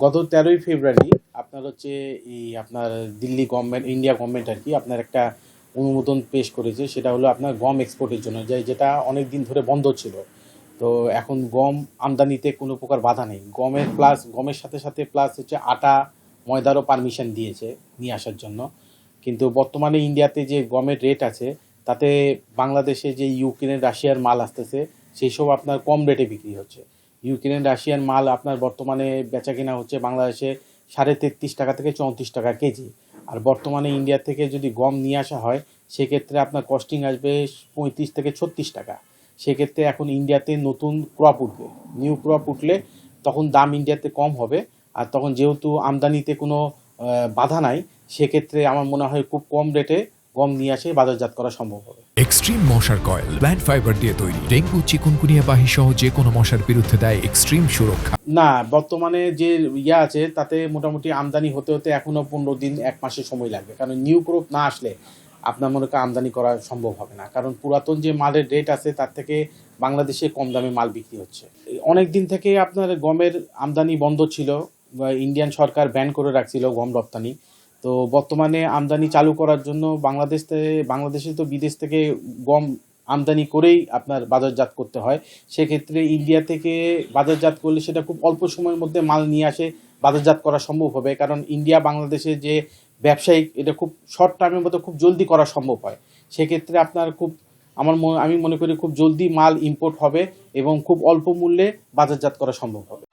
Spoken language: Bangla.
গত 13ই ফেব্রুয়ারি আপনার হচ্ছে আপনার দিল্লি গভর্নমেন্ট, ইন্ডিয়া গভর্নমেন্ট আর কি আপনার একটা অনুমোদন পেশ করেছে। সেটা হলো আপনার গম এক্সপোর্টের জন্য, যেটা অনেক দিন ধরে বন্ধ ছিল। তো এখন গম আমদানিতে কোনো প্রকার বাধা নেই। গমের সাথে সাথে প্লাস হচ্ছে আটা, ময়দারও পারমিশন দিয়েছে নিয়ে আসার জন্য। কিন্তু বর্তমানে ইন্ডিয়াতে যে গমের রেট আছে, তাতে বাংলাদেশে যে ইউক্রেন রাশিয়ার মাল আসতেছে সেই সব আপনার কম রেটে বিক্রি হচ্ছে। ইউক্রেন রাশিয়ান মাল আপনার বর্তমানে বেচা কেনা হচ্ছে বাংলাদেশে 33.5 টাকা থেকে 34 টাকা কেজি। আর বর্তমানে ইন্ডিয়া থেকে যদি গম নিয়ে আসা হয়, সেক্ষেত্রে আপনার কস্টিং আসবে 35 থেকে 36 টাকা। সেক্ষেত্রে এখন ইন্ডিয়াতে নতুন ক্রপ উঠবে, নিউ ক্রপ উঠলে তখন দাম ইন্ডিয়াতে কম হবে। আর তখন যেহেতু আমদানিতে কোনো বাধা নাই, সেক্ষেত্রে আমার মনে হয় খুব কম রেটে গম নিয়ে আসে বাজারজাত করা সম্ভব হবে। এক্সট্রিম মশার কয়েল প্ল্যান্ট ফাইবার দিয়ে তৈরি, ডেঙ্গু, চিকুনগুনিয়া বাহি সহ যে কোনো মশার বিরুদ্ধে দেয় এক্সট্রিম সুরক্ষা। না, বর্তমানে যে আছে তাতে মোটামুটি আমদানি হতে হতে এখনো 15 দিন 1 মাসের সময় লাগবে। কারণ নিউ ক্রপ না আসলে আপনার মনে করেন আমদানি করা সম্ভব হবে না। কারণ পুরাতন যে মালের রেট আছে তার থেকে বাংলাদেশে কম দামে মাল বিক্রি হচ্ছে। অনেক দিন থেকে আপনার গমের আমদানি বন্ধ ছিল, ইন্ডিয়ান সরকার ব্যান করে রাখছিল গম রপ্তানি। তো বর্তমানে আমদানি চালু করার জন্য বাংলাদেশে তো বিদেশ থেকে গম আমদানি করেই আপনার বাজারজাত করতে হয়। সেক্ষেত্রে ইন্ডিয়া থেকে বাজারজাত করলে সেটা খুব অল্প সময়ের মধ্যে মাল নিয়ে আসে বাজারজাত করা সম্ভব হবে। কারণ ইন্ডিয়া বাংলাদেশের যে ব্যবসায়িক, এটা খুব শর্ট টার্মের মধ্যে খুব জলদি করা সম্ভব হয়। সেক্ষেত্রে আপনার আমি মনে করি খুব জলদি মাল ইম্পোর্ট হবে এবং খুব অল্প মূল্যে বাজারজাত করা সম্ভব হবে।